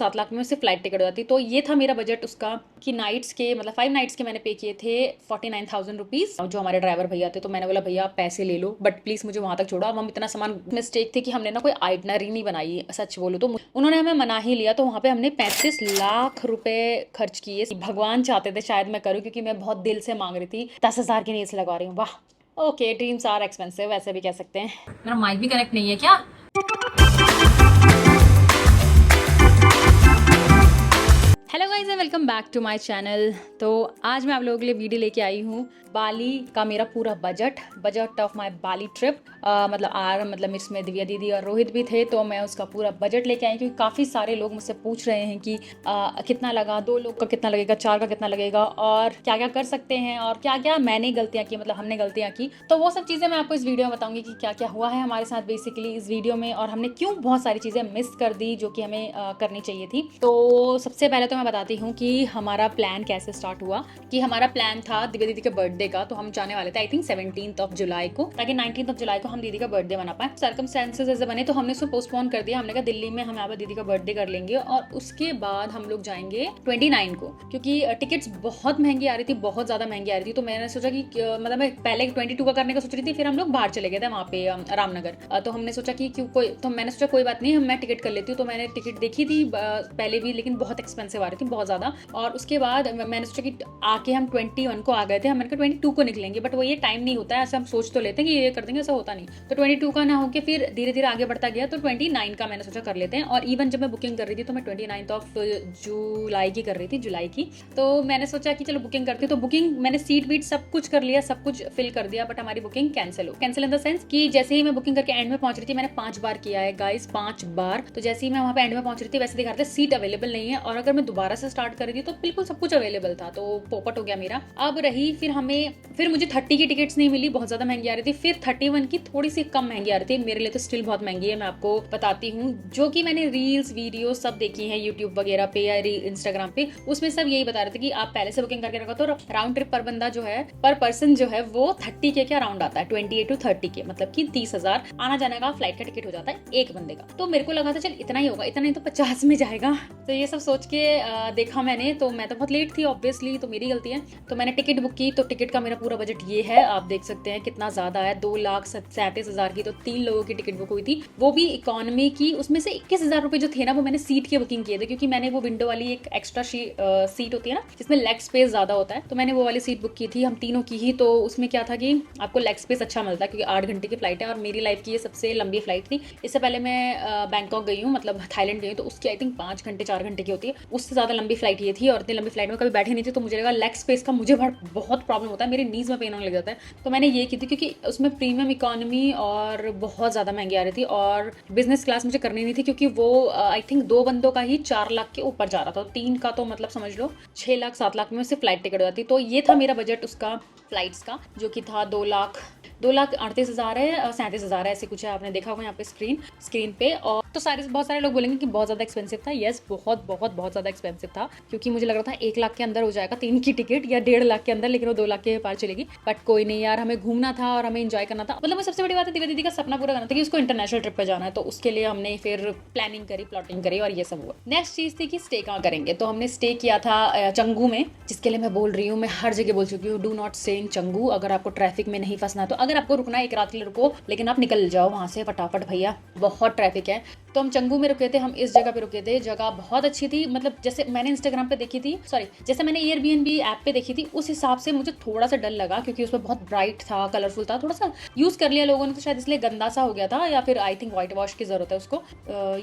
7 लाख में उससे flight ticket हो जाती। तो ये था मेरा बजट उसका कि नाइट्स के मतलब 5 नाइट्स के मैंने पे किए थे 49,000 रुपीज़। जो हमारे ड्राइवर भैया थे तो मैंने बोला भैया आप पैसे ले लो बट प्लीज़ मुझे वहाँ तक छोड़ो। अब हम इतना सामान मिस्टेक थी कि हमने ना कोई आइटनरी नहीं बनाई, सच बोलूँ तो उन्होंने हमें मना ही लिया। तो वहाँ पे हमने 35 लाख रुपए खर्च किए। भगवान चाहते थे शायद मैं करूँ क्योंकि मैं बहुत दिल से मांग रही थी। 10,000 की नींद लगा रही हूँ। वाह ओके, ड्रीम्स आर एक्सपेंसिव, वैसे भी कह सकते हैं। मेरा माइक भी कनेक्ट नहीं है क्या? Hello guys and welcome back to my channel. तो आज मैं आप लोगों के लिए वीडियो लेके आई हूँ बाली का मेरा पूरा budget of my Bali trip. मतलब इसमें दिव्या दीदी और रोहित भी थे तो मैं उसका पूरा बजट लेके आई क्योंकि काफ़ी सारे लोग मुझसे पूछ रहे हैं कि कितना लगा, 2 लोग का कितना लगेगा, 4 का कितना लगेगा और क्या क्या कर सकते हैं और क्या क्या मैंने गलतियाँ की, मतलब हमने गलतियाँ की। तो वो सब चीज़ें मैं आपको इस वीडियो में बताऊंगी कि क्या क्या हुआ है हमारे साथ बेसिकली इस वीडियो में और हमने क्यों बहुत सारी चीज़ें मिस कर दी जो कि हमें करनी चाहिए थी। तो सबसे पहले तो मैं बताती हूँ कि हमारा प्लान कैसे स्टार्ट हुआ। कि हमारा प्लान था दिव्या दीदी के बर्थडे का, तो हम जाने वाले थे आई थिंक 17 जुलाई को, ताकि 19 जुलाई को हम दीदी का बर्थडे मना पाए। सर्कमस्टेंसेस ऐसे बने तो हमने उसको पोस्टपोन कर दिया। हमने कहा दिल्ली में हम यहाँ पर दीदी का बर्थडे कर लेंगे और उसके बाद हम लोग जाएंगे 29 को, क्योंकि टिकट्स बहुत महंगी आ रही थी, बहुत ज्यादा महंगी आ रही थी। तो मैंने सोचा कि मतलब मैं पहले 22 का करने का सोच रही थी, फिर हम लोग बाहर चले गए थे वहाँ पे रामनगर। तो हमने सोचा कि क्यों मैंने सोचा कोई बात नहीं, मैं टिकट कर लेती हूँ। तो मैंने टिकट देखी थी पहले भी, लेकिन बहुत एक्सपेंसिव आ रही थी, बहुत ज्यादा। और उसके बाद मैंने सोचा कि आके हम 21 को आ गए थे, हमने कहा 22 को निकलेंगे, बट वो ये टाइम नहीं होता है, ऐसा हम सोच तो लेते हैं कि ये कर देंगे, ऐसा होता नहीं। तो 22 का ना होके फिर धीरे धीरे आगे बढ़ता गया। तो 29 का मैंने सोचा कर लेते हैं। और इवन जब मैं बुकिंग कर रही थी तो मैं 29 जुलाई की कर रही थी, जुलाई की। तो मैंने सोचा कि चलो बुकिंग करती हूँ। तो बुकिंग मैंने सीट वीट सब कुछ कर लिया, सब कुछ फिल कर दिया, बट हमारी booking cancel in the sense कि जैसे ही मैं बुकिंग करके एंड में पहुंच रही थी, मैंने 5 बार किया है गाइस, 5 बार। तो जैसे ही मैं वहाँ पे एंड में पहुंच रही थी वैसे दिखा रहे थे सीट अवेलेबल नहीं है, और अगर मैं दोबारा से स्टार्ट कर रही थी तो बिल्कुल सब कुछ अवेलेबल था। तो पोपट हो गया मेरा। अब रही फिर मुझे 30 की टिकट्स नहीं मिली, बहुत ज्यादा महंगी आ रही थी। फिर 31 की थोड़ी सी कम महंगी आ रही थी, मेरे लिए तो स्टिल बहुत महंगी है, मैं आपको बताती हूँ। जो कि मैंने रील्स वीडियो सब देखी है यूट्यूब वगैरह पे या इंस्टाग्राम पे, उसमें सब यही बता रहे थे कि आप पहले से बुकिंग करके रखो तो राउंड ट्रिप पर बंदा जो है, पर पर्सन जो है वो 30 के क्या राउंड आता है, 28 to 30 के, मतलब कि 30,000 आना जाने का फ्लाइट का टिकट हो जाता है एक बंदे का। तो मेरे को लगा था चल इतना ही होगा, इतना नहीं तो 50 में जाएगा। तो ये सब सोच के देखा मैंने, तो मैं तो बहुत लेट थी ऑब्वियसली, तो मेरी गलती है। तो मैंने टिकट बुक की, तो टिकट का मेरा पूरा बजट ये है, आप देख सकते हैं कितना ज्यादा है, 2,37,000 की। तो 3 लोगों की टिकट बुक हुई थी, वो भी इकोनॉमी की। उसमें से 21,000 रुपए जो थे ना वो मैंने सीट की बुकिंग किए थे, क्योंकि मैंने वो विंडो वाली एक एक्स्ट्रा सीट होती है ना जिसमें लेग स्पेस ज्यादा होता है, तो मैंने वो वाली सीट बुक की थी, हम तीनों की ही। तो उसमें क्या था कि आपको लेग स्पेस अच्छा मिलता है, क्योंकि 8 घंटे की फ्लाइट है और मेरी लाइफ की ये सबसे लंबी फ्लाइट थी। इससे पहले मैं बैंकॉक गई हूँ, मतलब थाईलैंड गई हूँ, तो उसकी आई थिंक 5 घंटे 4 घंटे की होती है, उससे ज्यादा लंबी फ्लाइट ये थी। और इतनी लंबी फ्लाइट में कभी बैठे नहीं थी, तो मुझे लगा लेग स्पेस का मुझे बहुत प्रॉब्लम होता है, मेरी नीज में पेन होने लग जाता है। तो मैंने ये की थी, क्योंकि उसमें प्रीमियम इकोनॉमी और बहुत ज्यादा महंगी आ रही थी, और बिजनेस क्लास मुझे करनी नहीं थी, क्योंकि वो आई थिंक 2 बंदों का ही 4 लाख के ऊपर जा रहा था, 3 का तो मतलब समझ लो 6 लाख 7 लाख में उससे फ्लाइट टिकट हो जाती। तो ये था मेरा बजट उसका फ्लाइट्स का, जो कि था 2,38,000 है, 37,000 है, ऐसे कुछ है, आपने देखा होगा यहाँ पे स्क्रीन पे। और तो बहुत सारे लोग बोलेंगे कि बहुत ज्यादा एक्सपेंसिव था। यस, बहुत ज्यादा एक्सपेंसिव था, क्योंकि मुझे लग रहा था 1 लाख के अंदर हो जाएगा 3 की टिकट, या 1.5 लाख के अंदर, लेकिन वो 2 लाख के पार चलेगी। बट कोई नहीं यार, हमें घूमना था और हमें एंजॉय करना था। मतलब सबसे बड़ी बात है, दिव्या दीदी का सपना पूरा करना था कि उसको इंटरनेशनल ट्रिप पे जाना है, तो उसके लिए हमने फिर प्लानिंग करी, प्लॉटिंग करी, और ये सब हुआ। नेक्स्ट चीज थी कि स्टे कहाँ करेंगे। तो हमने स्टे किया था चंगू में, जिसके लिए मैं बोल रही हूँ, मैं हर जगह बोल चुकी हूँ, do not stay in Changu. अगर आपको ट्रैफिक में नहीं फंसना, तो अगर आपको रुकना है 1 रात के लिए रुको, लेकिन आप निकल जाओ वहां से फटाफट भैया, बहुत ट्रैफिक है। तो हम चंगू में रुके थे, हम इस जगह पे रुके थे, जगह बहुत अच्छी थी। मतलब जैसे मैंने इंस्टाग्राम पे देखी थी, जैसे मैंने एयरबीएनबी ऐप पे देखी थी, उस हिसाब से मुझे थोड़ा सा डर लगा, क्योंकि उसमें बहुत ब्राइट था, कलरफुल था, थोड़ा सा यूज कर लिया लोगों ने, तो शायद इसलिए गंदा सा हो गया था, या फिर आई थिंक व्हाइट वॉश की जरूरत है उसको।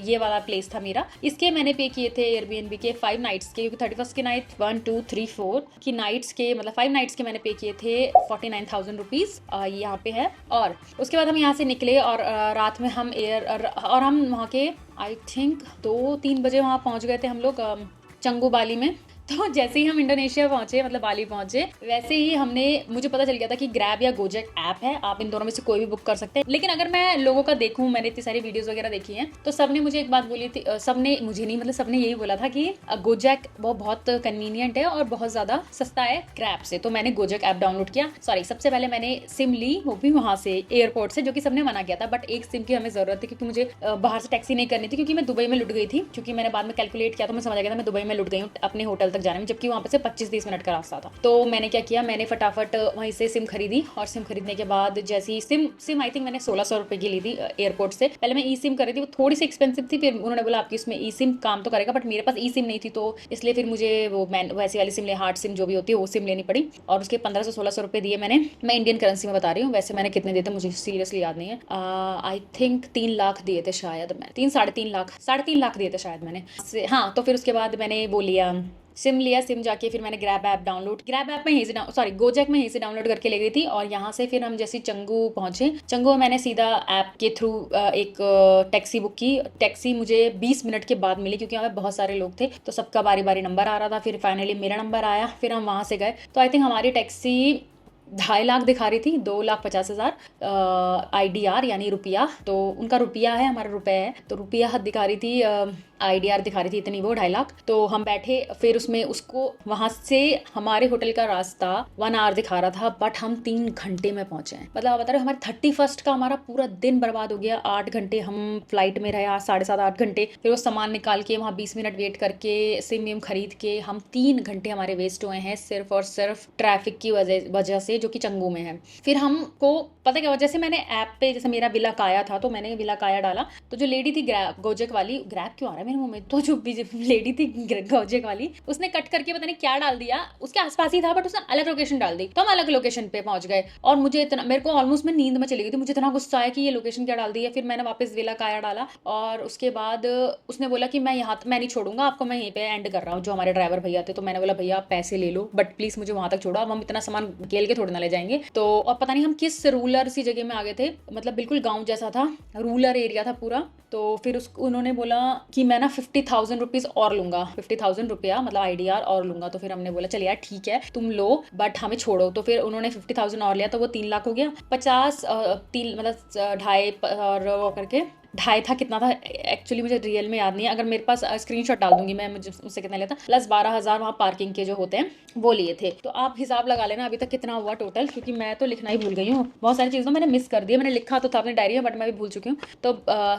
ये वाला प्लेस था मेरा। इसके मैंने पे किए थे एयरबीएनबी के 5 नाइट्स के, क्योंकि 31 की नाइट 1 2 3 4 की नाइट्स के, मतलब 5 नाइट्स के मैंने पे किए थे 49,000 रुपीज, यहाँ पे है। और उसके बाद हम यहाँ से निकले, और रात में हम और हम वहाँ के आई थिंक 2-3 बजे वहाँ पहुँच गए थे हम लोग चंगू बाली में। तो जैसे ही हम इंडोनेशिया पहुंचे, मतलब बाली पहुंचे, वैसे ही मुझे पता चल गया था कि ग्रैब या गोजेक ऐप है, आप इन दोनों में से कोई भी बुक कर सकते हैं। लेकिन अगर मैं लोगों का देखूं, मैंने इतनी सारी वीडियोस वगैरह देखी हैं, तो सबने मुझे एक बात बोली थी, सबने मुझे नहीं, मतलब सबने यही बोला था कि गोजेक वो बहुत कन्वीनियंट है और बहुत ज्यादा सस्ता है ग्रैब से। तो मैंने गोजेक ऐप डाउनलोड किया। सॉरी, सबसे पहले मैंने सिम ली, वो भी वहां से एयरपोर्ट से, जो कि सबने मना किया था, बट एक सिम की हमें जरूरत थी क्योंकि मुझे बाहर से टैक्सी नहीं करनी थी, क्योंकि मैं दुबई में लुट गई थी। क्योंकि मैंने बाद में कैलकुलेट किया तो मैं समझ गया था मैं दुबई में लुट गई हूँ अपने होटल तक जाने में, जबकि वहाँ पे से 25-30 मिनट का रास्ता था। तो मैंने क्या किया, मैंने फटाफट वहीं से सिम खरीदी, और सिम खरीदने के बाद जैसी सिम आई थिंक मैंने 1600 रुपए की ली थी एयरपोर्ट से। पहले मैं ई सिम करी थी, वो थोड़ी सी एक्सपेंसिव थी, फिर उन्होंने बोला आपकी इसमें ई सिम काम तो करेगा, बट मेरे पास ई सिम नहीं थी, तो इसलिए फिर मुझे वो वैसी वाली सिम हार्ड सिम जो भी होती है वो सिम लेनी पड़ी, और उसके 1500-1600 रुपए दिए मैंने। मैं इंडियन करेंसी में बता रही हूँ, वैसे मैंने कितने दिए थे मुझे सीरियसली याद नहीं है। आई थिंक 3 लाख दिए थे शायद, मैं 3-3.5 लाख दिए थे शायद मैंने। हाँ, तो फिर उसके बाद मैंने वो लिया, सिम लिया। सिम जाके फिर मैंने ग्रैब ऐप में यहीं से गोजेक में यहीं से डाउनलोड करके ले गई थी। और यहाँ से फिर हम जैसे चंगू पहुंचे, चंगू में मैंने सीधा ऐप के थ्रू एक टैक्सी बुक की। टैक्सी मुझे 20 मिनट के बाद मिली, क्योंकि यहाँ पे बहुत सारे लोग थे, तो सबका बारी बारी नंबर आ रहा था। फिर फाइनली मेरा नंबर आया, फिर हम वहाँ से गए। तो आई थिंक हमारी टैक्सी 2.5 लाख दिखा रही थी, 2,50,000 IDR यानी रुपया। तो उनका रुपया है, हमारा रुपया है, तो रुपया दिखा रही थी, IDR दिखा रही थी इतनी, वो 2.5 लाख। तो हम बैठे, फिर उसमें उसको वहां से हमारे होटल का रास्ता 1 आवर दिखा रहा था, बट हम 3 घंटे में पहुंचे हैं। मतलब आप बता रहे हो, हमारे 31st का हमारा पूरा दिन बर्बाद हो गया। 8 घंटे हम फ्लाइट में रहे, 7.5-8 घंटे, फिर वो सामान निकाल के वहाँ 20 मिनट वेट करके सिम विम खरीद के हम 3 घंटे हमारे वेस्ट हुए हैं, सिर्फ और सिर्फ ट्रैफिक की वजह से, जो कि चंगू में है। फिर हमको पता क्या हुआ, जैसे मैंने ऐप पे, जैसे मेरा विला काया था, तो मैंने विला काया डाला, तो जो लेडी थी गोजेक वाली, ग्रैब क्यों आ रहा है मेरे मुंह में, तो जो लेडी थी गोजेक वाली, उसने कट करके पता नहीं क्या डाल दिया, उसके आसपास ही था, बट उसने अलग लोकेशन डाल दी। तो हम अलग लोकेशन पे पहुंच गए, और मुझे इतना, मेरे को ऑलमोस्ट मैं नींद में चली गई थी, मुझे इतना गुस्सा आया कि ये लोकेशन क्या डाल दी है। फिर मैंने वापस विला काया डाला, और उसके बाद उसने बोला कि मैं नहीं छोड़ूंगा आपको, मैं यहीं पे एंड कर रहा हूँ, जो हमारे ड्राइवर भैया थे। तो मैंने बोला भैया आप पैसे ले लो, बट प्लीज मुझे वहां तक छोड़ो, अब हम इतना सामान खेल के थोड़ी ना ले जाएंगे। तो और पता नहीं हम किस रूरल सी जगह में आ गए थे, मतलब बिल्कुल गाँव जैसा था, रूरल एरिया था पूरा। तो फिर उन्होंने बोला कि मैं ना 50,000 रुपीज और लूंगा, 50,000 रुपया मतलब IDR और लूंगा। तो फिर हमने बोला चल यार ठीक है तुम लो, बट हमें छोड़ो। तो फिर उन्होंने 50,000 और लिया, तो वो 3 लाख हो गया। 50 3 मतलब 2.5 और वो करके 2.5 था, कितना था एक्चुअली मुझे रियल में याद नहीं है, अगर मेरे पास स्क्रीनशॉट डाल दूंगी मैं, मुझे उससे कितना लेता, प्लस 12,000 वहाँ पार्किंग के जो होते हैं वो लिए थे। तो आप हिसाब लगा लेना अभी तक कितना हुआ टोटल, क्योंकि मैं तो लिखना ही भूल गई हूँ, बहुत सारी चीज़ें मैंने मिस कर दी है। मैंने लिखा तो था अपनी डायरी में, बट मैं भी भूल चुकी हूँ। तो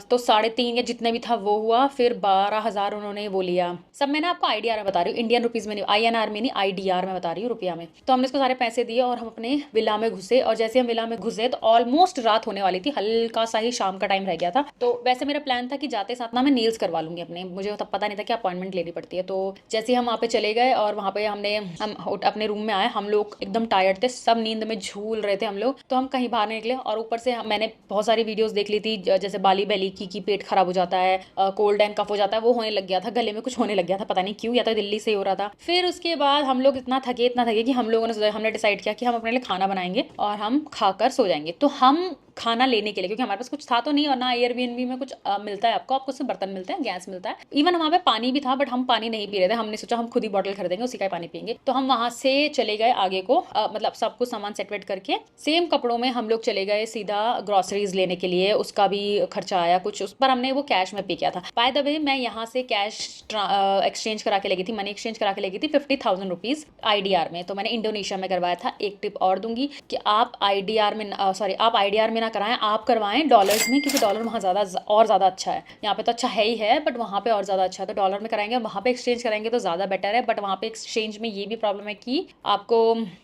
3.5 या जितने भी था वो हुआ। फिर 12,000 उन्होंने वो लिया। सब मैं ना आपको IDR में बता रही हूँ, इंडियन रुपीज़ में नहीं, INR में नहीं, IDR में बता रही हूँ, रुपया में। तो हमने उसको सारे पैसे दिए और हम अपने विला में घुसे। और जैसे हम विला में घुसे तो ऑलमोस्ट रात होने वाली थी, हल्का सा ही शाम का टाइम रह गया था। तो वैसे मेरा प्लान था कि जाते साथ ना मैं नेल्स करवा लूंगी अपने, मुझे तब पता नहीं था कि अपॉइंटमेंट लेनी पड़ती है। तो जैसे हम वहाँ पे चले गए और वहाँ पे हम अपने रूम में आए, हम लोग एकदम टायर्ड थे, सब नींद में झूल रहे थे हम लोग। तो हम कहीं बाहर निकले, और ऊपर से मैंने बहुत सारी वीडियोस देख ली थी, जैसे बाली बैली की पेट खराब हो जाता है, कोल्ड एंड कफ हो जाता है, वो होने लग गया था, गले में कुछ होने लग गया था, पता नहीं क्यों, या तो दिल्ली से हो रहा था। फिर उसके बाद हम लोग इतना थके कि हम लोगों ने हमने डिसाइड किया कि हम अपने लिए खाना बनाएंगे और हम खाकर सो जाएंगे। तो हम खाना लेने के लिए, क्योंकि हमारे पास कुछ था तो नहीं, और ना एयरबीएनबी में कुछ मिलता है आपको सिर्फ बर्तन मिलते हैं, गैस मिलता है, इवन वहाँ पे पानी भी था, बट हम पानी नहीं पी रहे थे। हमने सोचा हम खुद ही बॉटल खरीदेंगे, उसी का ही पानी पियेंगे। तो हम वहां से चले गए आगे को, मतलब सब कुछ सामान सेट वेट करके सेम कपड़ों में हम लोग चले गए सीधा ग्रोसरीज लेने के लिए। उसका भी खर्चा आया कुछ, उस पर हमने वो कैश में पे किया था। बाय द वे मैं यहाँ से कैश एक्सचेंज करा के ले गई थी, मनी एक्सचेंज करा के ले गई थी 50,000 रुपीज IDR में। तो मैंने इंडोनेशिया में करवाया था। एक टिप और दूंगी कि आप IDR में ना कराएं, आप करवाएं डॉलर्स में, क्योंकि डॉलर वहाँ ज़्यादा अच्छा है। यहाँ पे तो अच्छा है ही है, बट वहाँ पे और ज़्यादा अच्छा है। तो डॉलर में कराएंगे, वहाँ पे एक्सचेंज कराएंगे तो ज़्यादा बेटर है। बट वहाँ पे एक्सचेंज में ये भी प्रॉब्लम है कि आपको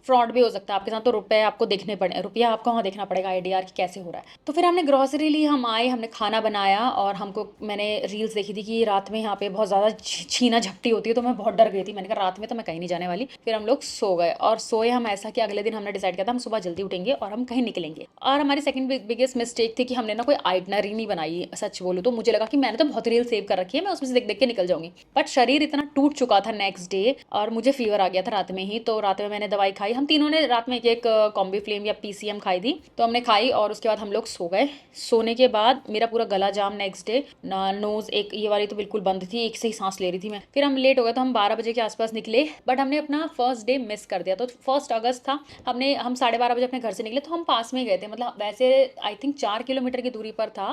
फ्रॉड भी हो सकता है आपके साथ, तो रुपया आपको वहाँ देखना पड़ेगा IDR की कैसे हो रहा है। तो फिर हमने ग्रॉसरी ली, हम आए, हमने खाना बनाया, और मैंने रील्स देखी थी कि रात में यहाँ पे बहुत ज़्यादा छीना झपटी होती है, तो मैं बहुत डर गई थी। मैंने कहा रात में तो मैं कहीं नहीं जाने वाली। फिर हम लोग सो गए, और सोए हम ऐसा कि अगले दिन हमने डिसाइड किया था हम सुबह जल्दी उठेंगे और हम कहीं निकलेंगे। और हमारी सेकंड बिगेस्ट मिस्टेक थी कि हमने ना कोई आइटनरी नहीं बनाई आई, सच बोलूँ तो मुझे लगा कि मैंने तो बहुत रील सेव कर रखी है, मैं उसमें से देख देख के निकल जाऊंगी। बट शरीर इतना टूट चुका था नेक्स्ट डे, और मुझे फीवर आ गया था रात में ही। तो रात में मैंने दवाई खाई, हम तीनों ने रात में एक कॉम्बी फ्लेम या पीसीएम खाई थी, तो हमने खाई और उसके बाद हम लोग सो गए। सोने के बाद मेरा पूरा गला जाम नेक्स्ट डे, नोज एक ये वाली तो बिल्कुल बंद थी, एक से ही सांस ले रही थी मैं। फिर हम लेट हो गए तो हम 12 बजे के आसपास निकले, बट हमने अपना फर्स्ट डे मिस कर दिया। तो 1 अगस्त था, हम 12:30 बजे अपने घर से निकले, तो हम पास में गए थे, मतलब वैसे आई थिंक 4 किलोमीटर की दूरी पर था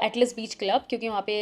एटलस बीच क्लब, क्योंकि वहाँ पे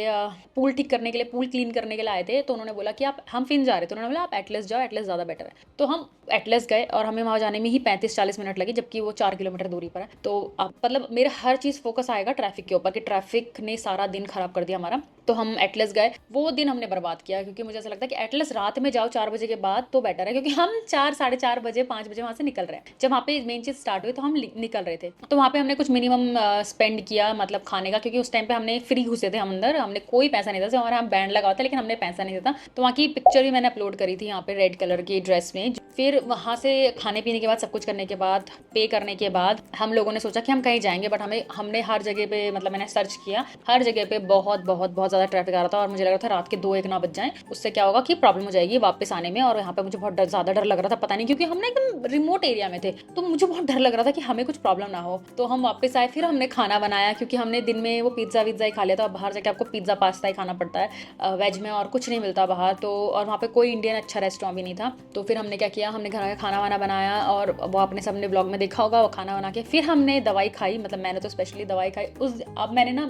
पूल ठीक करने के लिए, पूल क्लीन करने के लिए आए थे। तो उन्होंने बोला कि आप, हम फिन जा रहे थे, उन्होंने बोला आप एटलस जाओ, एटलस ज़्यादा बेटर है। तो हम एटलस गए और हमें वहाँ जाने में ही 35-40 मिनट लगे, जबकि वो 4 किलोमीटर दूरी पर है। तो मतलब मेरा हर चीज़ फोकस आएगा ट्रैफिक के ऊपर, कि ट्रैफिक ने सारा दिन खराब कर दिया हमारा। तो हम एटलस गए, वो दिन हमने बर्बाद किया, क्योंकि मुझे ऐसा लगता है कि एटलस रात में जाओ 4 बजे के बाद तो बेटर है, क्योंकि हम 4, 4:30 बजे, 5 बजे वहाँ से निकल रहे हैं। जब वहाँ पे मेन चीज़ स्टार्ट हुई तो हम निकल रहे थे। तो वहाँ पे हमने कुछ मिनिमम स्पेंड किया, मतलब खाने का, क्योंकि उस टाइम पे हमने फ्री घुसे थे हम अंदर, हमने कोई पैसा नहीं था, सिर्फ हमारा बैंड लगा था, लेकिन हमने पैसा नहीं था। तो वहाँ की पिक्चर भी मैंने अपलोड करी थी यहाँ पे रेड कलर की ड्रेस में। फिर वहाँ से खाने पीने के बाद, सब कुछ करने के बाद, पे करने के बाद, हम लोगों ने सोचा कि हम कहीं जाएंगे, बट हमने हर जगह पे, मतलब मैंने सर्च किया, हर जगह पे बहुत बहुत बहुत ज़्यादा ट्रैफिक आ रहा था, और मुझे लग रहा था रात के 2-1 ना बज जाए, उससे क्या होगा कि प्रॉब्लम हो जाएगी वापस आने में। और यहाँ पे मुझे बहुत ज़्यादा डर लग रहा था, पता नहीं, क्योंकि हमने एकदम रिमोट एरिया में थे, तो मुझे बहुत डर लग रहा था कि हमें कुछ प्रॉब्लम ना हो। तो हम वापस आए, फिर हमने खाना बनाया, क्योंकि हमने दिन में वो पिज्ज़ा विज्ज़ा ही खा लिया था। बाहर जाके आपको पिज्ज़ा पास्ता ही खाना पड़ता है वेज में, और कुछ नहीं मिलता बाहर। तो और वहाँ पे कोई इंडियन अच्छा रेस्टोरेंट भी नहीं था। तो फिर हमने क्या किया, हमने घर का खाना वाना बनाया, और वो आपने सबने ब्लॉग में देखा होगा, वो खाना बना के फिर हमने दवाई खाई, मतलब मैंने तो स्पेशली दवाई खाई अब मैंने ना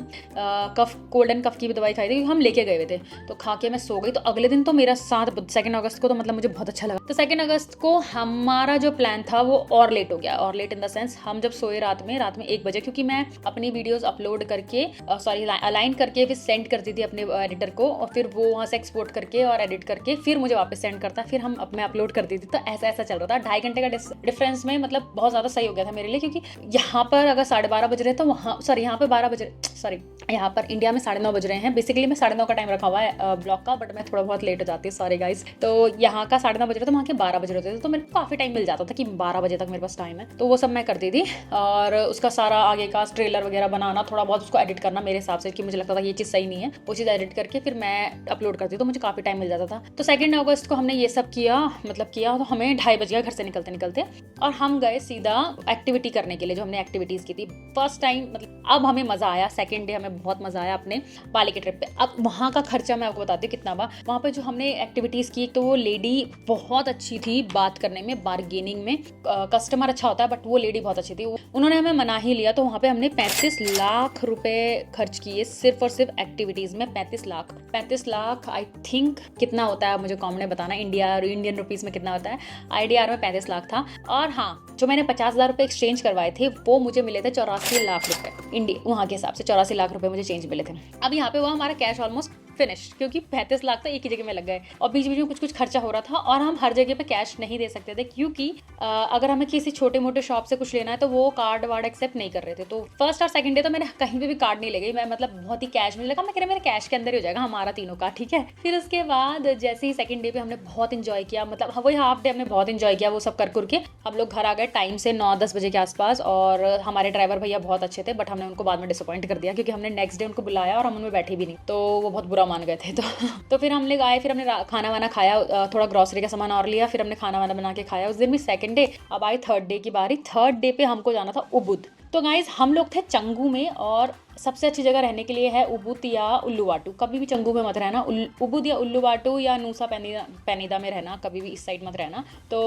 कफ, कोल्ड एंड कफ की भी दवाई खाई थी, हम लेके गए हुए थे। तो खा के मैं सो गई। तो अगले दिन तो मेरा साथ 2 अगस्त को तो मतलब मुझे बहुत अच्छा लगा। तो 2 अगस्त को हमारा जो प्लान था वो और लेट हो गया, और लेट इन द सेंस, हम जब सोए रात में 1 बजे, क्योंकि मैं अपनी वीडियोस अपलोड करके, सॉरी अलाइन करके फिर सेंड करती थी अपने एडिटर को, और फिर वो वहाँ से एक्सपोर्ट करके और एडिट करके फिर मुझे वापस सेंड करता, फिर हम मैं अपलोड करती थी। तो ऐसा ऐसा चल रहा था, 2.5 घंटे का डिफरेंस में, मतलब बहुत ज़्यादा सही हो गया था मेरे लिए, क्योंकि यहाँ पर अगर 12:30 बज रहे तो वहाँ, सॉरी यहाँ पर 12 बज, सॉरी यहाँ पर इंडिया में 9:30 बज रहे हैं। बेसिकली मैं 9:30 का टाइम रखा हुआ है ब्लॉग का, बट मैं थोड़ा बहुत लेट हो जाती हूँ, सॉरी गाइज। तो यहाँ का 9:30 बज रहे तो वहाँ के 12 बज रहे थे, तो मेरे को काफ़ी टाइम मिल जाता था कि 12 बजे तक मेरे पास टाइम है। तो वो सब मैं करती थी, और उसका सारा आगे का ट्रेलर वगैरह बनाना, थोड़ा बहुत उसको एडिट करना मेरे हिसाब से, कि मुझे लगता था ये चीज़ सही नहीं है, वो चीज़ एडिट करके फिर मैं अपलोड करती, तो मुझे काफ़ी टाइम मिल जाता था। तो 2 अगस्त को हमने ये सब किया, मतलब किया, तो हमें 2:30 बज गया घर से निकलते निकलते, और हम गए सीधा एक्टिविटी करने के लिए, जो हमने एक्टिविटीज़ की थी फर्स्ट टाइम। मतलब अब हमें मज़ा आया, सेकेंड डे हमें बहुत मज़ा आया अपने बाली के ट्रिप पे। अब वहाँ का खर्चा मैं आपको बताती हूँ कितना हुआ। वहाँ पे जो हमने एक्टिविटीज़ की, तो वो लेडी बहुत अच्छी थी बात करने में, बार्गेनिंग में, कस्टमर अच्छा होता है, बट वो लेडी बहुत अच्छी थी। उन्होंने हमें मना ही लिया, तो वहाँ पे हमने 35 लाख रुपए खर्च किए सिर्फ और सिर्फ एक्टिविटीज़ में। 35 लाख आई थिंक कितना होता है मुझे कॉम में बताना, इंडियन रुपीज़ में कितना होता है। IDR में 35 लाख था। और हाँ, जो मैंने 50,000 रुपये एक्सचेंज करवाए थे, वो मुझे मिले थे 84 लाख रुपए इंडिया, वहाँ के हिसाब से 84 लाख रुपए मुझे चेंज मिले थे। अब यहाँ पे वो हमारा कैश ऑलमोस्ट फिनिश, क्योंकि 35 लाख तो एक ही जगह में लग गए, और बीच बीच में कुछ कुछ खर्चा हो रहा था, और हम हर जगह पे कैश नहीं दे सकते थे, क्योंकि अगर हमें किसी छोटे मोटे शॉप से कुछ लेना है तो वो कार्ड वार्ड एक्सेप्ट नहीं कर रहे थे। तो फर्स्ट और सेकंड डे तो मैंने कहीं पे भी कार्ड नहीं ले गई, मैं मतलब बहुत ही कैश में लगा, मैं कह रहा मेरे कैश के अंदर ही हो जाएगा हमारा तीनों का, ठीक है। फिर उसके बाद जैसे ही सेकंड डे पे हमने बहुत इंजॉय किया, मतलब वही हाफ डे हमने बहुत इंजॉय किया, वो सब कर करके हम लोग घर आ गए टाइम से 9-10 बजे के आसपास। और हमारे ड्राइवर भैया बहुत अच्छे थे, बट हमने उनको बाद में डिसअपॉइंट कर दिया, क्योंकि हमने नेक्स्ट डे उनको बुलाया और हम उनमें बैठे भी नहीं, तो वो बहुत बुरा मान गए थे। तो फिर हम लोग आए, फिर हमने खाना वाना खाया, थोड़ा ग्रॉसरी का सामान और लिया, फिर हमने खाना वाना बना के खाया उस दिन भी, सेकंड डे। अब आई थर्ड डे की बारी। थर्ड डे पे हमको जाना था उबुद। तो गाइज हम लोग थे चंगू में, और सबसे अच्छी जगह रहने के लिए है उबुद या उल्लुवाटू। कभी भी चंगू में मत रहना, उबुद या उल्लुवाटू या नूसा पेनीदा में रहना, कभी भी इस साइड मत रहना। तो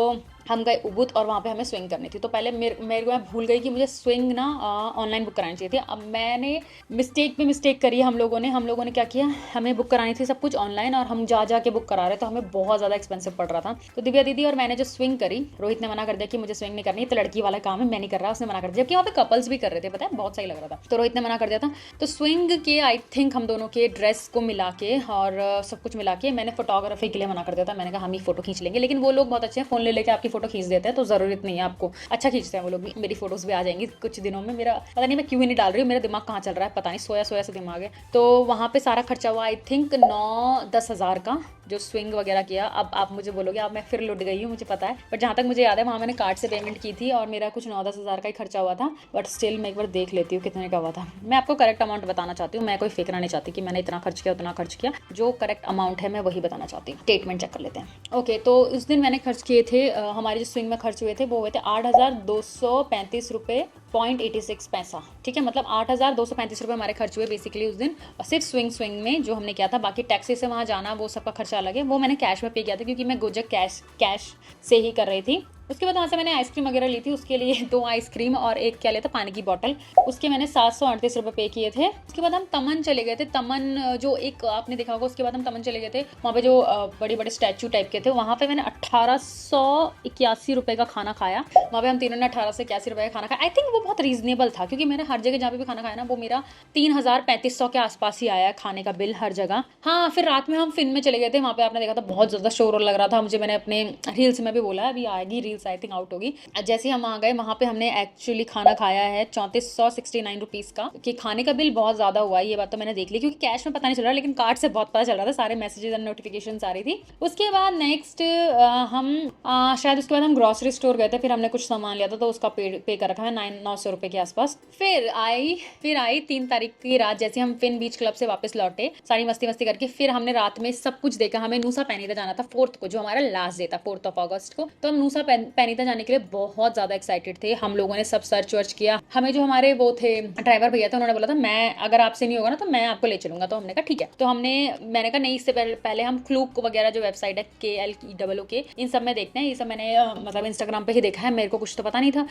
हम गए उबुद, और वहाँ पे हमें स्विंग करनी थी। तो पहले मेरे को मैं भूल गई कि मुझे स्विंग ना ऑनलाइन बुक करानी चाहिए थी। अब मैंने मिस्टेक करी है। हम लोगों ने क्या किया, हमें बुक करानी थी सब कुछ ऑनलाइन, और हम जा के बुक करा रहे, तो हमें बहुत ज़्यादा एक्सपेंसिव पड़ रहा था। तो दिव्या दीदी और मैंने जो स्विंग करी, रोहित ने मना कर दिया कि मुझे स्विंग नहीं करनी, तो लड़की वाला काम है, मैं नहीं कर रहा, उसने मना कर दिया, जबकि वहाँ पे कपल्स भी कर रहे थे, पता है, बहुत सही लग रहा था। तो रोहित ने मना कर दिया था। तो स्विंग के आई थिंक हम दोनों के ड्रेस को मिला के और सब कुछ मिला के मैंने फोटोग्राफी के लिए मना कर दिया था। मैंने कहा हम ही फोटो खींच लेंगे, लेकिन वो लोग बहुत अच्छे हैं, फोन ले लेके आपकी फोटो खींच देते हैं, तो जरूरत नहीं है आपको। अच्छा खींचते हैं वो लोग भी, मेरी फोटोज भी आ जाएंगी कुछ दिनों में। मेरा पता नहीं मैं क्यों ही नहीं डाल रही हूँ, मेरा दिमाग कहाँ चल रहा है पता नहीं, सोया से दिमाग है। तो वहाँ पे सारा खर्चा हुआ आई थिंक 9-10 हज़ार का, जो स्विंग वगैरह किया। अब आप मुझे बोलोगे अब मैं फिर लुट गई हूँ, मुझे पता है, बट जहाँ तक मुझे याद है वहाँ मैंने कार्ड से पेमेंट की थी और मेरा कुछ 9-10 हज़ार का ही खर्चा हुआ था। बट स्टिल मैं एक बार देख लेती हूँ कितने का हुआ था। मैं आपको करेक्ट अमाउंट बताना चाहती हूँ, मैं कोई फेकना नहीं चाहती कि मैंने इतना खर्च किया उतना खर्च किया। जो करेक्ट अमाउंट है मैं वही बताना चाहती हूँ। स्टेटमेंट चेक कर लेते हैं। ओके, तो उस दिन मैंने खर्च किए थे, हमारे जो स्विंग में खर्च हुए थे वो हुए थे 8,235 रुपये 86 पैसा। ठीक है, मतलब 8,235 रुपये हमारे खर्च हुए बेसिकली उस दिन, सिर्फ स्विंग में जो हमने किया था। बाकी टैक्सी से वहाँ जाना वो सबका खर्चा अलग है, वो मैंने कैश में पे किया था क्योंकि मैं गोजक कैश से ही कर रही थी। उसके बाद वहाँ से मैंने आइसक्रीम वगैरह ली थी, उसके लिए 2 आइसक्रीम और एक क्या लिया था, पानी की बॉटल। उसके मैंने 738 रुपये पे किए थे। उसके बाद हम तमन चले गए थे। तमन जो एक आपने देखा होगा, उसके बाद हम तमन चले गए थे। वहाँ पे जो बड़े बड़े स्टैचू टाइप के थे, वहाँ पे मैंने 1881 रुपये का खाना खाया। वहाँ पे हम तीनों ने 1881 रुपये का खाना खाया। आई थिंक वो बहुत रीजनेबल था क्योंकि मैंने हर जगह जहाँ पे भी खाना खाया ना, वो मेरा 3,3500 के आसपास ही आया खाने का बिल हर जगह। हाँ, फिर रात में हम फिल्म में चले गए थे। वहाँ पे आपने देखा था बहुत ज़्यादा शोर लग रहा था मुझे, मैंने अपने रील्स में भी बोला, अभी आएगी रील्स आई थिंक आउट होगी। जैसे हम वहाँ गए, वहाँ पे हमने एक्चुअली खाना खाया है 3469 रुपीज़ का, कि खाने का बिल बहुत ज़्यादा हुआ है, ये बात तो मैंने देख ली क्योंकि कैश में पता नहीं चल रहा, लेकिन कार्ड से बहुत पता चल रहा था, सारे मैसेजेस एंड नोटिफिकेशन आ रही थी। उसके बाद नेक्स्ट हम शायद उसके बाद हम ग्रॉसरी स्टोर गए थे, फिर हमने कुछ सामान लिया था तो उसका पे कर रखा है 900 रुपये के आसपास। फिर आई 3 तारीख की रात, जैसे हम फिन बीच क्लब से वापस लौटे सारी मस्ती करके, फिर हमने रात में सब कुछ देखा। हमें नूसा पैनीता जाना था 4th को, जो हमारा लास्ट डे था 4th ऑफ अगस्त को। तो हम नूसा पैनीता जाने के लिए बहुत ज़्यादा एक्साइटेड थे। हम लोगों ने सब सर्च वर्च किया। हमें जो हमारे वो थे ड्राइवर भैया थे, उन्होंने बोला था मैं अगर आपसे नहीं होगा ना तो मैं आपको ले चलूंगा। तो हमने कहा ठीक है। तो मैंने कहा नहीं, इससे पहले हम क्लूक वगैरह जो वेबसाइट है KLEOOK, इन सब में देखते हैं। ये सब मैंने मतलब इंस्टाग्राम पे ही देखा है, मेरे को कुछ तो पता नहीं था।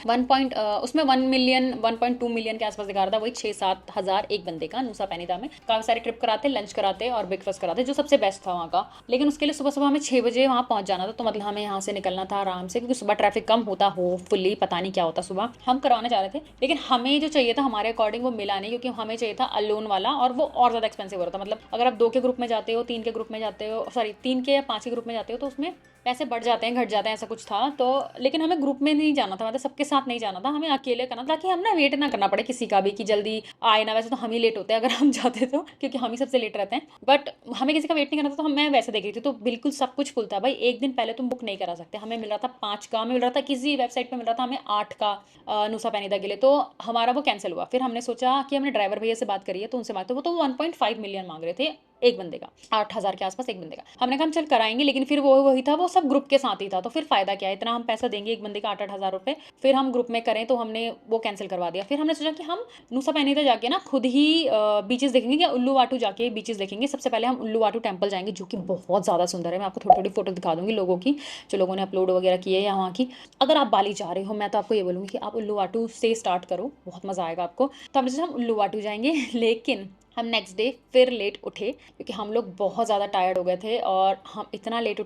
उसमें 1.2 मिलियन के आसपास दिखा रहा था, वही 6-7 हज़ार एक बंदे का नूसा पैनीता में। काफी सारे ट्रिप कराते, लंच कराते और ब्रेकफास्ट कराते, जो सबसे बेस्ट था वहाँ का। लेकिन उसके लिए सुबह हमें 6 बजे वहाँ पहुंच जाना था। तो मतलब हमें यहाँ से निकलना था आराम से, क्योंकि सुबह ट्रैफिक कम होता, होपफुली, पता नहीं क्या होता सुबह। हम करवाने चाह रहे थे, लेकिन हमें जो चाहिए था हमारे अकॉर्डिंग वो मिला नहीं, क्योंकि हमें चाहिए था अलोन वाला, और वो और ज़्यादा एक्सपेंसिव हो रहा था। मतलब अगर आप 2 के ग्रुप में जाते हो, 3 के ग्रुप में जाते हो, सॉरी 3 के या 5 के ग्रुप में जाते हो, तो उसमें पैसे बढ़ जाते हैं, घट जाते हैं, ऐसा कुछ था। तो लेकिन हमें ग्रुप में नहीं जाना था, मतलब सबके साथ नहीं जाना था, हमें अकेले करना था, ताकि हम ना वेट ना करना पड़े किसी का भी कि जल्दी आए ना। वैसे तो हम ही लेट होते हैं अगर हम जाते तो, क्योंकि हम ही सबसे लेट रहते हैं, बट हमें किसी का वेट नहीं करना था। तो मैं वैसे देख रही थी तो बिल्कुल सब कुछ फुल था भाई। एक दिन पहले तुम बुक नहीं करा सकते। हमें मिल रहा था 5 का, हमें मिल रहा था किसी वेबसाइट पर मिल रहा था हमें 8 का नूसा पैनीता के लिए। तो हमारा वो कैंसिल हुआ। फिर हमने सोचा कि हमने ड्राइवर भैया से बात करी है तो उनसे मांगते, वो तो 1.5 मिलियन मांग रहे थे एक बंदे का, 8,000 के आसपास एक बंदे का। हमने कहा हम चल कराएंगे, लेकिन फिर वो वही था, वो सब ग्रुप के साथ ही था, तो फिर फायदा क्या है, इतना हम पैसा देंगे एक बंदे का 8,000 रुपये, फिर हम ग्रुप में करें। तो हमने वो कैंसिल करवा दिया। फिर हमने सोचा कि हम नूसा पैनीता जाके ना खुद ही बीचेस देखेंगे, या उल्लू वाटू जाके बीचेस देखेंगे। सबसे पहले हम उल्लू वाटू टेम्पल जाएंगे, जो कि बहुत ज़्यादा सुंदर है। मैं आपको थोड़ी थोड़ी फोटो दिखा दूंगी लोगों की, जो लोगों ने अपलोड वगैरह की है या वहाँ की। अगर आप बाली जा रहे हो, मैं तो आपको ये बोलूँगी कि आप उल्लू वाटू से स्टार्ट करो, बहुत मज़ा आएगा आपको। तो हमने सोचा हम उल्लू वाटू जाएंगे, लेकिन हम नेक्स्ट डे फिर लेट उठे, क्योंकि हम लोग बहुत ज़्यादा टायर्ड हो गए थे। और हम इतना लेट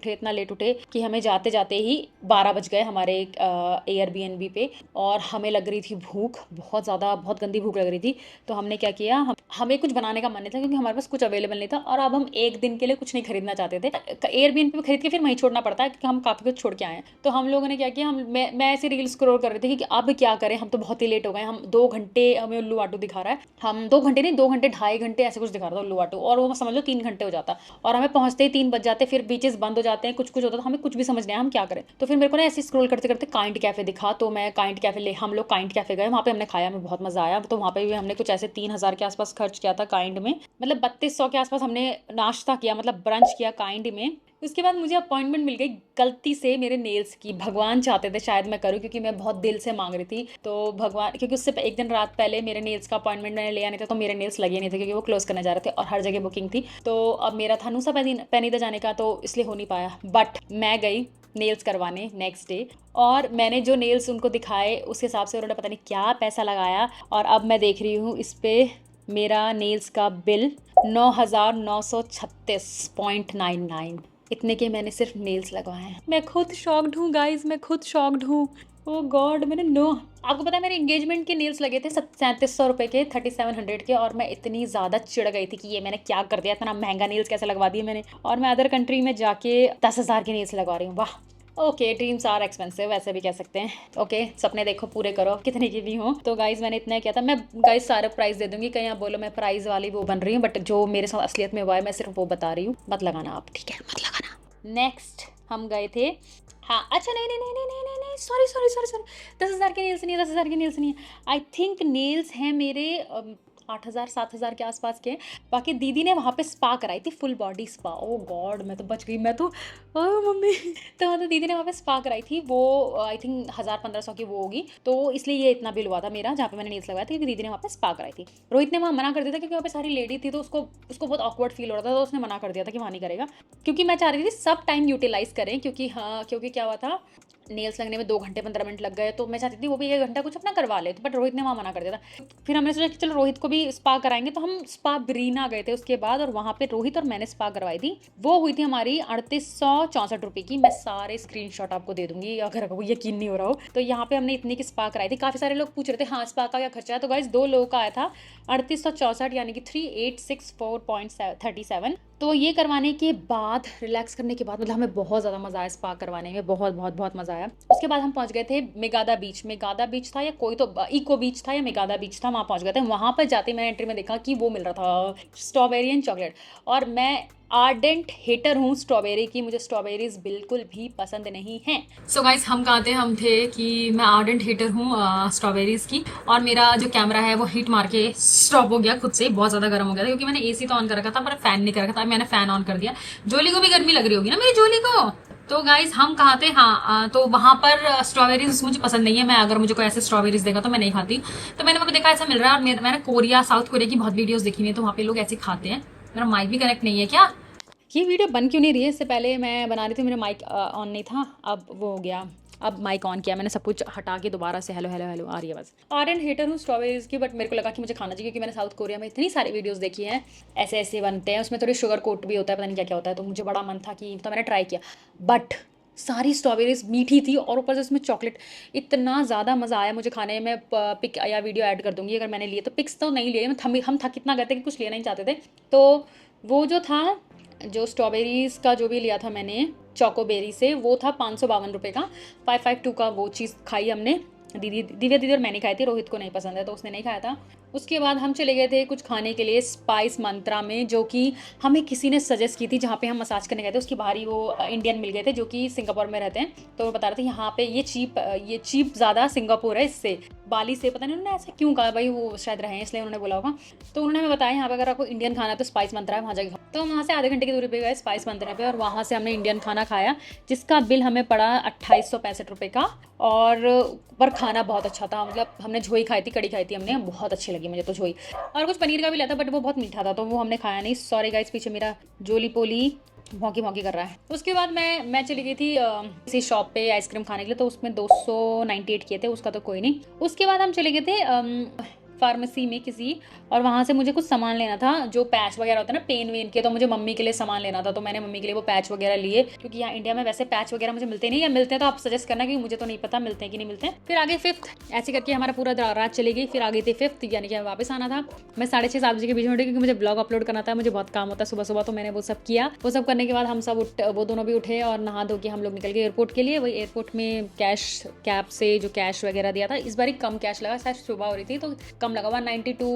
उठे कि हमें जाते जाते ही 12 बज गए हमारे एयरबीएनबी पे। और हमें लग रही थी भूख बहुत ज़्यादा, बहुत गंदी भूख लग रही थी। तो हमने क्या किया, हमें कुछ बनाने का मन नहीं था, क्योंकि हमारे पास कुछ अवेलेबल नहीं था, और अब हम एक दिन के लिए कुछ नहीं खरीदना चाहते थे। एयरबीएनबी पे खरीद के फिर वहीं छोड़ना पड़ता है, क्योंकि हम काफ़ी कुछ छोड़ के आए हैं। तो हम लोगों ने क्या किया, मैं ऐसे रील स्क्रॉल कर रहे थे कि अब क्या करें, हम तो बहुत ही लेट हो गए। हम 2 घंटे हमें उल्लू वाटू दिखा रहा है, हम 2 घंटे नहीं, 2 घंटे 2.5 घंटे ऐसे कुछ दिखा रहा था उल्लू वाटू, और वो समझ लो 3 घंटे हो जाता। और हमें पहुंचते ही 3 बज जाते, फिर बीचेस बंद हो जाते हैं, कुछ होता, तो हमें कुछ भी समझ नहीं आया हम क्या करें। तो फिर मेरे को ना ऐसे स्क्रॉल करते करते काइंड कैफे दिखा, तो मैं काइंड कैफे हम लोग काइंड कैफे गए। वहाँ पे हमने खाया, हमें बहुत मजा आया। तो वहाँ पे भी हमने कुछ ऐसे 3,000 के आसपास खर्च किया था काइंड में, मतलब 3200 के आसपास हमने नाश्ता किया, मतलब ब्रंच किया काइंड में। उसके बाद मुझे अपॉइंटमेंट मिल गई गलती से मेरे नेल्स की। भगवान चाहते थे शायद मैं करूँ, क्योंकि मैं बहुत दिल से मांग रही थी। तो भगवान, क्योंकि उससे एक दिन रात पहले मेरे नेल्स का अपॉइंटमेंट मैंने लिया नहीं था, तो मेरे नेल्स लगे नहीं थे, क्योंकि वो क्लोज करने जा रहे थे और हर जगह बुकिंग थी। तो अब मेरा था नूसा पैनीता जाने का, तो इसलिए हो नहीं पाया। बट मैं गई नेल्स करवाने नेक्स्ट डे, और मैंने जो नेल्स उनको दिखाए उस हिसाब से उन्होंने पता नहीं क्या पैसा लगाया। और अब मैं देख रही हूँ इस पर मेरा नेल्स का बिल 9,936.99, इतने के मैंने सिर्फ नेल्स लगवाए हैं। मैं खुद शॉक्ड हूँ गाइज, मैं खुद शॉक्ड हूँ। ओ गॉड, मैंने आपको पता है मेरे एंगेजमेंट के नेल्स लगे थे 3700 रुपये के, 3700 के, और मैं इतनी ज़्यादा चिढ़ गई थी कि ये मैंने क्या कर दिया, इतना महंगा नेल्स कैसे लगवा दिए मैंने। और मैं अदर कंट्री में जाके 10,000 के नेल्स लगवा रही हूँ। वाह, ओके, ड्रीम्स आर एक्सपेंसिव, वैसे भी कह सकते हैं। ओके, सपने देखो पूरे करो, कितने की भी हो। तो गाइज मैंने इतना किया था। मैं गाइज सारे प्राइस दे दूंगी, कहीं आप बोलो मैं प्राइस वाली वो बन रही हूँ, बट जो मेरे साथ असलियत में हुआ है मैं सिर्फ वो बता रही हूँ। मत लगाना आप, ठीक है, मत लगाना। नेक्स्ट हम गए थे, हाँ अच्छा नहीं नहीं नहीं नहीं नहीं नहीं नहीं, सॉरी सॉरी सॉरी सॉरी, 10,000 के नेल्स नहीं है, 10,000 के नेल्स नहीं है। आई थिंक नेल्स हैं मेरे 8,000 7,000 के आसपास के। बाकी दीदी ने वहाँ पे स्पा कराई थी, फुल बॉडी स्पा। ओ गॉड मैं तो बच गई, मैं तो मम्मी तो मतलब दीदी ने वहाँ पे स्पा कराई थी, वो आई थिंक 1,000-1,500 की वो होगी, तो इसलिए ये इतना बिल हुआ था मेरा जहाँ पे मैंने नेल्स लगाया था, क्योंकि दीदी ने वहाँ पे स्पा कराई थी। रोहित ने वहाँ मना कर दिया था क्योंकि वहाँ पे सारी लेडी थी, तो उसको उसको बहुत ऑकवर्ड फील हो रहा था, तो उसने मना कर दिया था कि वहाँ नहीं करेगा, क्योंकि मैं चाह रही थी सब टाइम यूटिलाइज करें, क्योंकि हाँ क्योंकि क्या हुआ था, नेल्स लगने में 2 घंटे 15 मिनट लग गए, तो मैं चाहती थी वो भी 1 घंटा कुछ अपना करवा ले, तो बट रोहित ने वहाँ मना कर दिया था। फिर हमने सोचा कि चलो रोहित को भी स्पा कराएंगे, तो हम स्पा ब्रीना गए थे उसके बाद, और वहाँ पे रोहित और मैंने स्पा करवाई थी। वो हुई थी हमारी 3864 रुपये की। मैं सारे स्क्रीनशॉट आपको दे दूंगी अगर आपको यकीन नहीं हो रहा हो। तो यहाँ पे हमने इतनी की स्पा कराई थी। काफ़ी सारे लोग पूछ रहे थे हाँ स्पा का क्या खर्चा है, तो गाइस 2 लोगों का आया था 3864, यानी कि 3864.37। तो ये करवाने के बाद, रिलैक्स करने के बाद, मतलब हमें बहुत ज़्यादा मज़ा आया स्पा करवाने में, बहुत बहुत बहुत मज़ा आया। उसके बाद हम पहुंच गए थे मेगादा बीच। मेगादा बीच था या कोई तो इको बीच था या मेगादा बीच था, वहाँ पहुंच गए थे। वहाँ पर जाते मैंने एंट्री में देखा कि वो मिल रहा था स्ट्रॉबेरी एंड चॉकलेट, और मैं आर्डेंट हेटर हूँ स्ट्रॉबेरी की, मुझे स्ट्रॉबेरीज बिल्कुल भी पसंद नहीं है। सो गाइस हम कहाँ थे, हम थे कि मैं आर्डेंट हेटर हूँ स्ट्रॉबेरीज की, और मेरा जो कैमरा है वो हीट मार के स्टॉप हो गया खुद से, बहुत ज्यादा गर्म हो गया था, क्योंकि मैंने एसी तो ऑन कर रखा था पर फैन नहीं कर रखा था। मैंने फैन ऑन कर दिया। जोली को भी गर्मी लग रही होगी ना, मेरी जोली को। तो गाइस हम कहाँ थे, हाँ तो वहां पर स्ट्रॉबेरीज मुझे पसंद नहीं है, मैं अगर मुझे कोई ऐसे स्ट्रॉबेरीज देगा तो मैं नहीं खाती। तो मैंने वहाँ देखा ऐसा मिल रहा है, और मैंने कोरिया साउथ कोरिया की बहुत वीडियोस देखी हुई है, तो वहाँ पे लोग ऐसे खाते हैं। मेरा माइक भी कनेक्ट नहीं है क्या, ये वीडियो बन क्यों नहीं रही है? इससे पहले मैं बना रही थी, मेरा माइक ऑन नहीं था, अब वो हो गया, अब माइक ऑन किया मैंने, सब कुछ हटा के दोबारा से हेलो हेलो हेलो आ रही है बस। आर्डेंट हेटर हूँ स्ट्रॉबेरीज की, बट मेरे को लगा कि मुझे खाना चाहिए, क्योंकि मैंने साउथ कोरिया में इतनी सारी वीडियोस देखी हैं, ऐसे ऐसे बनते हैं, उसमें थोड़ी शुगर कोट भी होता है, पता नहीं क्या क्या होता है, तो मुझे बड़ा मन था कि, तो मैंने ट्राई किया, बट सारी स्ट्रॉबेरीज मीठी थी, और ऊपर से उसमें चॉकलेट, इतना ज़्यादा मज़ा आया मुझे खाने में। पिक या वीडियो ऐड कर दूंगी अगर मैंने लिए तो। पिक्स तो नहीं लिए, हम थक इतना गए थे कि कुछ लेना ही चाहते थे। तो वो जो था, जो स्ट्रॉबेरीज़ का जो भी लिया था मैंने चोकोबेरी से, वो था 552 रुपये का। 552 का वो चीज़ खाई हमने, दिव्या दीदी और मैंने खाई थी, रोहित को नहीं पसंद है तो उसने नहीं खाया था। उसके बाद हम चले गए थे कुछ खाने के लिए स्पाइस मंत्रा में, जो कि हमें किसी ने सजेस्ट की थी, जहाँ पे हम मसाज करने गए थे। उसके बाहर ही वो इंडियन मिल गए थे जो कि सिंगापुर में रहते हैं, तो वो बता रहे थे यहाँ पे ये चीप ज़्यादा सिंगापुर है इससे, बाली से। पता नहीं उन्होंने ऐसा क्यों कहा, भाई वो शायद रहे हैं इसलिए उन्होंने बोला होगा। तो उन्होंने हमें बताया यहाँ पे अगर आपको इंडियन खाना है तो स्पाइस मंत्रा है, वहाँ जाके खाओ। तो वहाँ से आधे घंटे की दूरी पे गए स्पाइस मंत्रा पे, और वहाँ से हमने इंडियन खाना खाया, जिसका बिल हमें पड़ा 2865 रुपये का। और पर खाना बहुत अच्छा था, मतलब हमने झोई खाई थी, कड़ी खाई थी हमने, बहुत अच्छी लगी मुझे तो झोई। और कुछ पनीर का भी लिया था, बट वो बहुत मीठा था तो वो हमने खाया नहीं। सॉरी गाइस, पीछे मेरा जोली पोली भौंकी भौंकी कर रहा है। उसके बाद मैं चली गई थी किसी शॉप पे आइसक्रीम खाने के लिए, तो उसमें 298 किए थे, उसका तो कोई नहीं। उसके बाद हम चले गए थे फार्मेसी में किसी, और वहाँ से मुझे कुछ सामान लेना था, जो पैच वगैरह होता है ना पेन वेन के, तो मुझे मम्मी के लिए सामान लेना था, तो मैंने मम्मी के लिए वो पैच वगैरह लिए, क्योंकि यहाँ इंडिया में वैसे पैच वगैरह मुझे मिलते नहीं, या मिलते हैं तो आप सजेस्ट करना, क्योंकि मुझे तो नहीं पता मिलते हैं कि नहीं मिलते हैं। फिर आगे 5th, ऐसे करके हमारा पूरा रात चली गई। फिर आगे थी 5th, यानी कि वापस आना था। मैं 6:30-7 बजे के बीच में उठी, क्योंकि मुझे ब्लॉग अपलोड करना था, मुझे बहुत काम होता है सुबह सुबह, तो मैंने वो सब किया। वो सब करने के बाद हम सब वो दोनों भी उठे, और नहा धो के हम लोग निकल गए एयरपोर्ट के लिए। वही एयरपोर्ट में कैब से जो कैश वगैरह दिया था, इस बार कम कैश लगा, शायद सुबह हो रही थी तो कम लगा, 192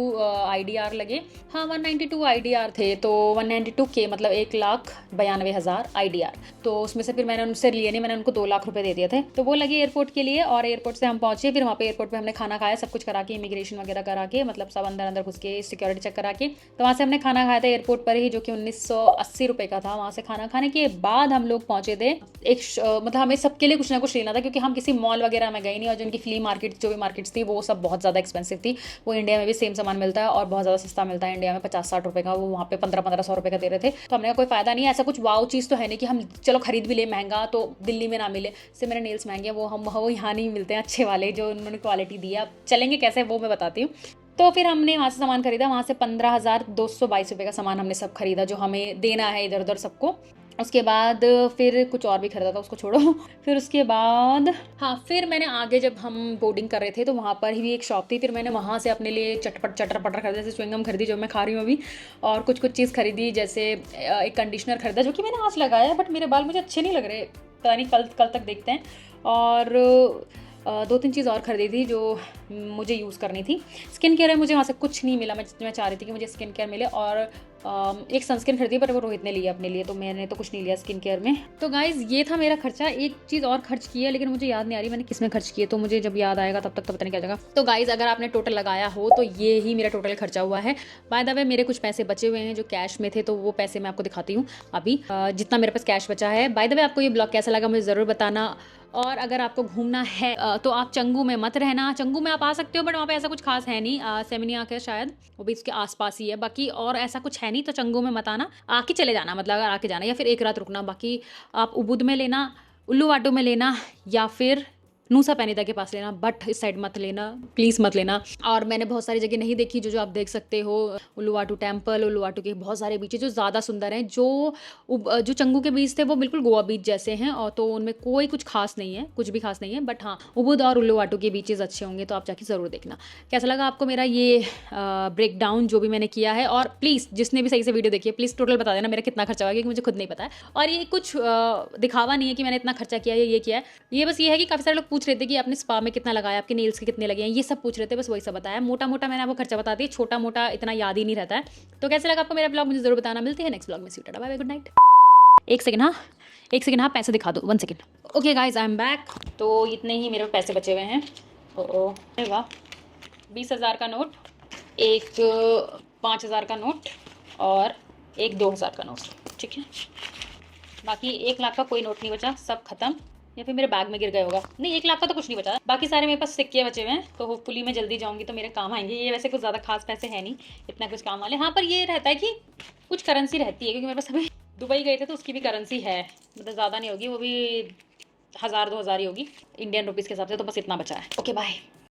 IDR लगे। हाँ 192 IDR थे, तो 192K मतलब 1,92,000 IDR। तो उसमें से फिर मैंने उनसे लिए नहीं, मैंने उनको 2 लाख रुपए दे दिए थे, तो वो लगे एयरपोर्ट के लिए। और एयरपोर्ट से हम पहुंचे, फिर वहाँ पे एयरपोर्ट पे हमने खाना खाया, सब कुछ करा के, इमिग्रेशन वगैरह करा के, मतलब सब अंदर अंदर घुस के सिक्योरिटी चेक करा के, तो वहाँ से हमने खाना खाया था एयरपोर्ट पर ही, जो कि 1980 रुपये का था। वहाँ से खाना खाने के बाद हम लोग पहुंचे थे मतलब हमें सबके लिए कुछ ना कुछ लेना था, क्योंकि हम किसी मॉल वगैरह में गए नहीं, और जो उनकी फ्ली मार्केट जो भी मार्केट्स थी वो सब बहुत ज़्यादा एक्सपेंसिव थी। वो इंडिया में भी सेम सामान मिलता है और बहुत ज़्यादा सस्ता मिलता है, इंडिया में 50-60 रुपये का, वो वहाँ पे 1500-1500 रुपये का दे रहे थे। तो हमने कोई फायदा नहीं है, ऐसा कुछ वाव चीज़ तो है नहीं कि हम चलो खरीद भी ले महंगा तो दिल्ली में ना मिले। से मेरे नेल्स महंगे हैं, वो यहाँ नहीं मिलते हैं अच्छे वाले, जो उन्होंने क्वालिटी दी है। अब चलेंगे कैसे वो मैं बताती हूँ। तो फिर हमने वहाँ से सामान खरीदा, वहाँ से 15,222 रुपये का सामान हमने सब खरीदा, जो हमें देना है इधर उधर सबको। उसके बाद फिर कुछ और भी खरीदा था, उसको छोड़ो। फिर उसके बाद हाँ, फिर मैंने आगे जब हम बोर्डिंग कर रहे थे तो वहाँ पर भी एक शॉप थी, फिर मैंने वहाँ से अपने लिए चटर पटर खरीदा, जैसे च्युइंगम खरीदी जो मैं खा रही हूँ अभी, और कुछ चीज़ खरीदी, जैसे एक कंडीशनर खरीदा जो कि मैंने आज लगाया, बट मेरे बाल मुझे अच्छे नहीं लग रहे, पता नहीं कल तक देखते हैं। और 2-3 चीज़ और खरीदी थी जो मुझे यूज़ करनी थी। स्किन केयर है, मुझे वहाँ से कुछ नहीं मिला, मैं चाह रही थी कि मुझे स्किन केयर मिले, और एक सनस्क्रीन खरीदी पर वो रोहित ने लिया अपने लिए, तो मैंने तो कुछ नहीं लिया स्किन केयर में। तो गाइज ये था मेरा खर्चा। एक चीज़ और खर्च की है लेकिन मुझे याद नहीं आ रही मैंने किसमें खर्च की है, तो मुझे जब याद आएगा तब तक तो पता नहीं क्या जाएगा। तो गाइज अगर आपने टोटल लगाया हो तो ये ही मेरा टोटल खर्चा हुआ है। बाय द वे मेरे कुछ पैसे बचे हुए हैं जो कैश में थे, तो वो पैसे मैं आपको दिखाती हूँ अभी, जितना मेरे पास कैश बचा है। बाय द वे आपको ये ब्लॉग कैसा लगा मुझे ज़रूर बताना। और अगर आपको घूमना है तो आप चंगू में मत रहना। चंगू में आप आ सकते हो बट वहाँ पे ऐसा कुछ खास है नहीं। सेमिनिया के शायद वो भी इसके आसपास ही है, बाकी और ऐसा कुछ है नहीं। तो चंगू में मत आना, आके चले जाना, मतलब अगर आके जाना या फिर एक रात रुकना। बाकी आप उबुद में लेना, उल्लू में लेना या फिर नूसा पैनिदा के पास लेना, बट इस साइड मत लेना, प्लीज़ मत लेना। और मैंने बहुत सारी जगह नहीं देखी जो आप देख सकते हो। उल्लुवाटू टेम्पल, उल्लुवाटू के बहुत सारे बीच जो ज़्यादा सुंदर हैं। जो चंगू के बीच थे वो बिल्कुल गोवा बीच जैसे हैं, और तो उनमें कोई कुछ खास नहीं है, कुछ भी खास नहीं है। बट हाँ, उबुद और उल्लुवाटू के बीचेस अच्छे होंगे, तो आप जाके ज़रूर देखना। कैसा लगा आपको मेरा ये ब्रेक डाउन जो भी मैंने किया है। और प्लीज़ जिसने भी सही से वीडियो देखी है प्लीज़ टोटल बता देना मेरा कितना खर्चा हुआ है, क्योंकि मुझे खुद नहीं पता है। और ये कुछ दिखावा नहीं है कि मैंने इतना खर्चा किया है, ये किया है। ये बस ये है कि काफ़ी सारे लोग पूछ रहे थे कि आपने स्पा में कितना लगाया, आपके नेल्स के कितने लगे हैं, ये सब पूछ रहे थे, बस वही सब बताया। मोटा मोटा मैंने आपको खर्चा बता दिया, छोटा मोटा इतना याद ही नहीं रहता है। तो कैसे लगा आपको मेरा ब्लॉग मुझे जरूर बताना। मिलते हैं नेक्स्ट ब्लॉग में। Sweet bye, good night. एक सेकंड हाँ पैसे दिखा दो, 1 second. Okay guys I am back. तो इतने ही मेरे पैसे बचे हुए हैं। अरे वाह, 20,000 का नोट, एक 5,000 का नोट और एक 2,000 का नोट, ठीक है। बाकी 1 लाख का कोई नोट नहीं बचा, सब खत्म, या फिर मेरे बैग में गिर गया होगा। नहीं, 1 लाख का तो कुछ नहीं बचा, बाकी सारे मेरे पास सिक्के बचे हुए हैं। तो होपफुली मैं जल्दी जाऊंगी तो मेरे काम आएंगे। ये वैसे कुछ ज़्यादा खास पैसे हैं नहीं, इतना कुछ काम वाले। हाँ, पर ये रहता है कि कुछ करेंसी रहती है, क्योंकि मेरे पास अभी दुबई गए थे तो उसकी भी करेंसी है, मतलब ज़्यादा नहीं होगी, वो भी 1,000-2,000 ही होगी इंडियन रुपीज़ के हिसाब से। तो बस इतना बचा है। Okay bye.